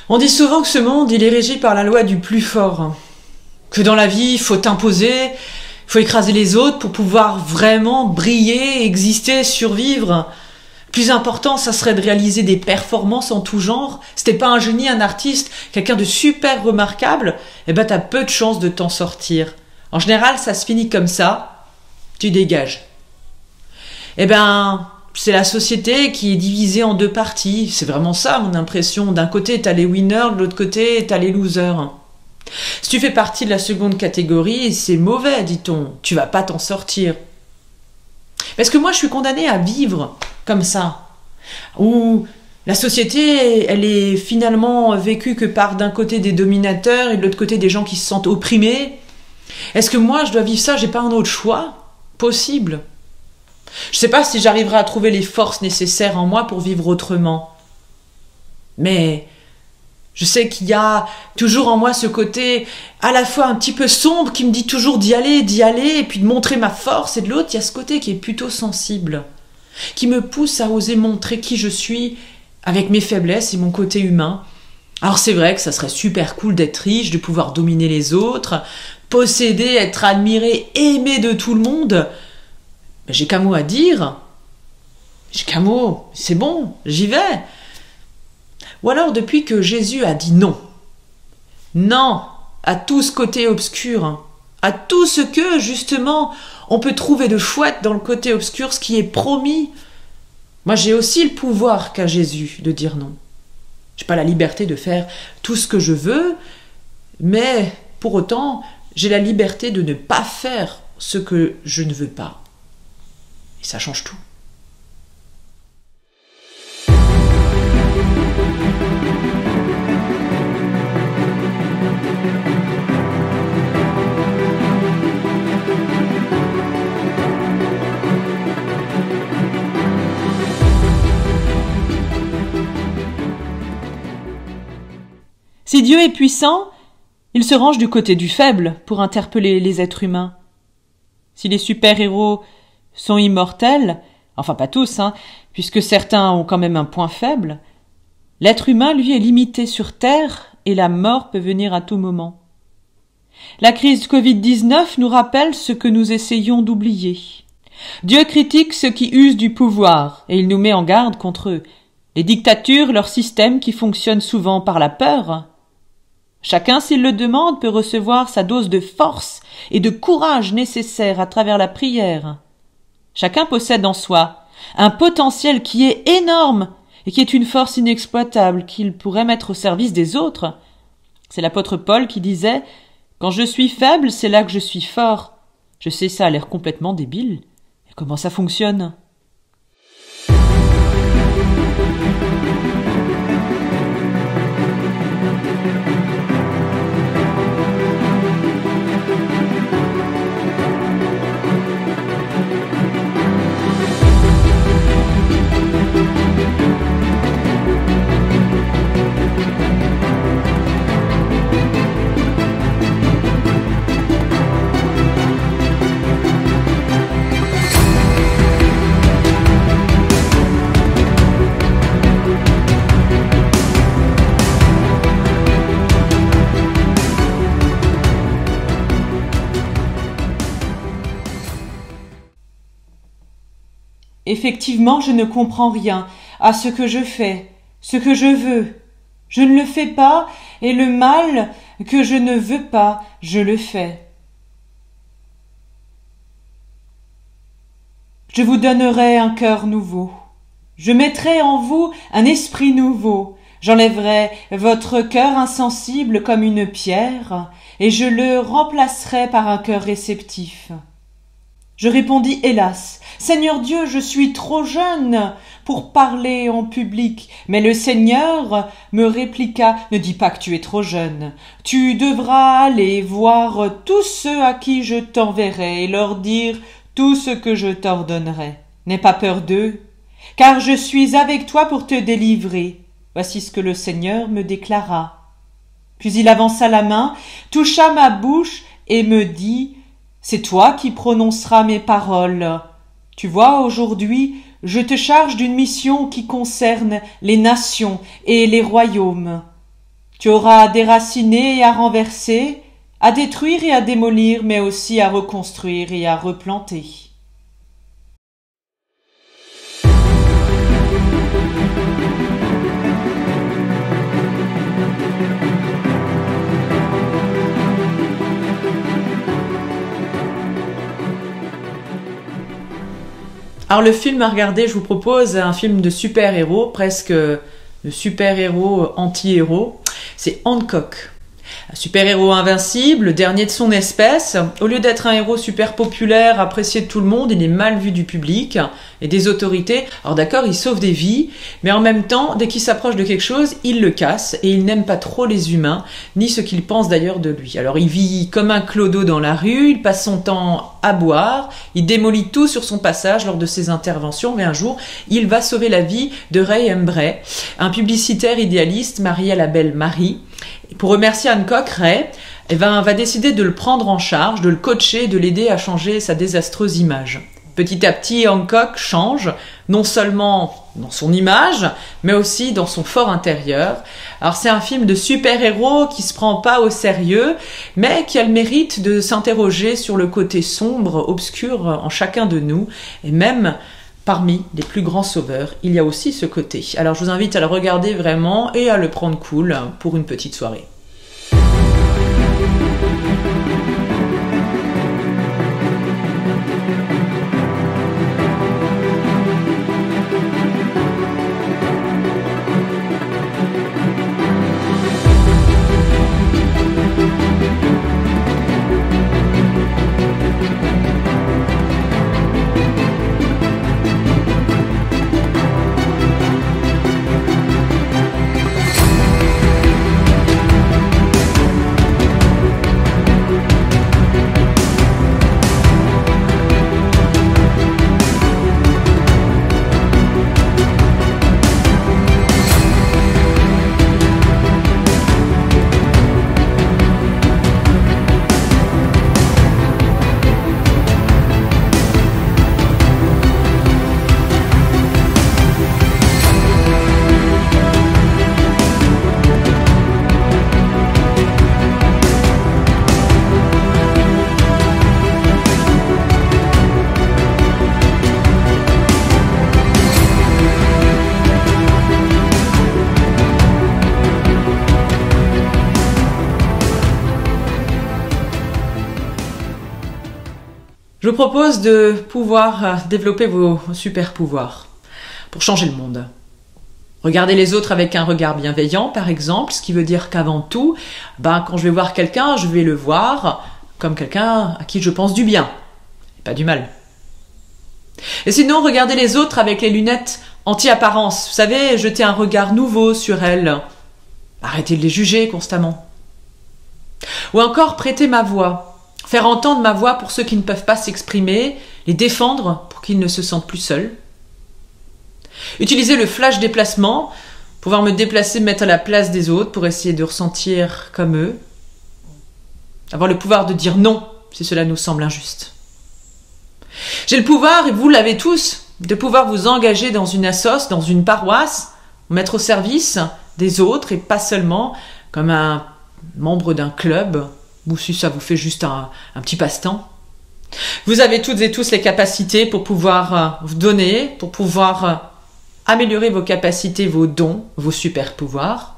On dit souvent que ce monde, il est régi par la loi du plus fort. Que dans la vie, il faut t'imposer, il faut écraser les autres pour pouvoir vraiment briller, exister, survivre. Le plus important, ça serait de réaliser des performances en tout genre. Si t'es pas un génie, un artiste, quelqu'un de super remarquable, eh ben t'as peu de chances de t'en sortir. En général, ça se finit comme ça. Tu dégages. Eh ben, c'est la société qui est divisée en deux parties. C'est vraiment ça, mon impression. D'un côté, t'as les winners, de l'autre côté, t'as les losers. Si tu fais partie de la seconde catégorie, c'est mauvais, dit-on. Tu vas pas t'en sortir. Parce que moi, je suis condamnée à vivre comme ça. Où la société, elle est finalement vécue que par d'un côté des dominateurs et de l'autre côté des gens qui se sentent opprimés. Est-ce que moi, je dois vivre ça? J'ai pas un autre choix possible. Je sais pas si j'arriverai à trouver les forces nécessaires en moi pour vivre autrement. Mais je sais qu'il y a toujours en moi ce côté à la fois un petit peu sombre qui me dit toujours d'y aller, et puis de montrer ma force. Et de l'autre, il y a ce côté qui est plutôt sensible, qui me pousse à oser montrer qui je suis avec mes faiblesses et mon côté humain. Alors c'est vrai que ça serait super cool d'être riche, de pouvoir dominer les autres, posséder, être admiré, aimé de tout le monde. Mais j'ai qu'un mot à dire. J'ai qu'un mot, c'est bon, j'y vais. Ou alors depuis que Jésus a dit non. Non à tout ce côté obscur, à tout ce que, justement, on peut trouver de chouette dans le côté obscur, ce qui est promis. Moi, j'ai aussi le pouvoir qu'a Jésus de dire non. J'ai pas la liberté de faire tout ce que je veux, mais pour autant, j'ai la liberté de ne pas faire ce que je ne veux pas. Et ça change tout. Si Dieu est puissant, il se range du côté du faible pour interpeller les êtres humains. Si les super-héros sont immortels, enfin pas tous, puisque certains ont quand même un point faible, l'être humain, lui, est limité sur Terre et la mort peut venir à tout moment. La crise Covid-19 nous rappelle ce que nous essayons d'oublier. Dieu critique ceux qui usent du pouvoir et il nous met en garde contre eux. Les dictatures, leur système qui fonctionne souvent par la peur. Chacun, s'il le demande, peut recevoir sa dose de force et de courage nécessaire à travers la prière. Chacun possède en soi un potentiel qui est énorme et qui est une force inexploitable qu'il pourrait mettre au service des autres. C'est l'apôtre Paul qui disait « Quand je suis faible, c'est là que je suis fort ». Je sais, ça a l'air complètement débile. Et comment ça fonctionne ? Effectivement, je ne comprends rien à ce que je fais, ce que je veux. Je ne le fais pas, et le mal que je ne veux pas, je le fais. Je vous donnerai un cœur nouveau. Je mettrai en vous un esprit nouveau. J'enlèverai votre cœur insensible comme une pierre, et je le remplacerai par un cœur réceptif. Je répondis, hélas, Seigneur Dieu, je suis trop jeune pour parler en public. Mais le Seigneur me répliqua, ne dis pas que tu es trop jeune. Tu devras aller voir tous ceux à qui je t'enverrai et leur dire tout ce que je t'ordonnerai. N'aie pas peur d'eux, car je suis avec toi pour te délivrer. Voici ce que le Seigneur me déclara. Puis il avança la main, toucha ma bouche et me dit, c'est toi qui prononceras mes paroles. Tu vois, aujourd'hui, je te charge d'une mission qui concerne les nations et les royaumes. Tu auras à déraciner et à renverser, à détruire et à démolir, mais aussi à reconstruire et à replanter. Alors le film à regarder, je vous propose un film de super-héros, presque de super-héros anti-héros. C'est Hancock. Un super-héros invincible, le dernier de son espèce. Au lieu d'être un héros super populaire, apprécié de tout le monde, il est mal vu du public et des autorités. Alors d'accord, il sauve des vies, mais en même temps, dès qu'il s'approche de quelque chose, il le casse et il n'aime pas trop les humains, ni ce qu'ils pensent d'ailleurs de lui. Alors il vit comme un clodo dans la rue, il passe son temps à boire, il démolit tout sur son passage lors de ses interventions, mais un jour, il va sauver la vie de Ray Embray, un publicitaire idéaliste marié à la belle Marie. Pour remercier Hancock, Ray va décider de le prendre en charge, de le coacher, de l'aider à changer sa désastreuse image. Petit à petit, Hancock change, non seulement dans son image, mais aussi dans son fort intérieur. Alors c'est un film de super-héros qui se prend pas au sérieux, mais qui a le mérite de s'interroger sur le côté sombre, obscur en chacun de nous, et même parmi les plus grands sauveurs, il y a aussi ce côté. Alors je vous invite à le regarder vraiment et à le prendre cool pour une petite soirée. Je vous propose de pouvoir développer vos super pouvoirs pour changer le monde. Regardez les autres avec un regard bienveillant, par exemple, ce qui veut dire qu'avant tout, quand je vais voir quelqu'un, je vais le voir comme quelqu'un à qui je pense du bien, et pas du mal. Et sinon, regardez les autres avec les lunettes anti-apparence. Vous savez, jeter un regard nouveau sur elles. Arrêtez de les juger constamment. Ou encore, prêter ma voix. Faire entendre ma voix pour ceux qui ne peuvent pas s'exprimer, les défendre pour qu'ils ne se sentent plus seuls. Utiliser le flash déplacement, pouvoir me déplacer, me mettre à la place des autres pour essayer de ressentir comme eux. Avoir le pouvoir de dire non si cela nous semble injuste. J'ai le pouvoir, et vous l'avez tous, de pouvoir vous engager dans une assoce, dans une paroisse, vous mettre au service des autres et pas seulement comme un membre d'un club ou si ça vous fait juste un petit passe-temps. Vous avez toutes et tous les capacités pour pouvoir vous donner, pour pouvoir améliorer vos capacités, vos dons, vos super pouvoirs.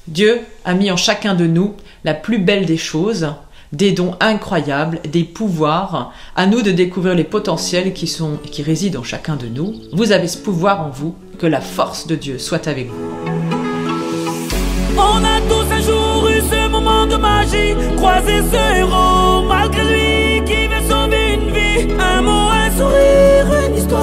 Dieu a mis en chacun de nous la plus belle des choses, des dons incroyables, des pouvoirs. À nous de découvrir les potentiels qui résident en chacun de nous. Vous avez ce pouvoir en vous, que la force de Dieu soit avec vous. On a tous un jour eu ce moment de magie, croiser ce héros malgré lui qui veut sauver une vie. Un mot, un sourire, une histoire.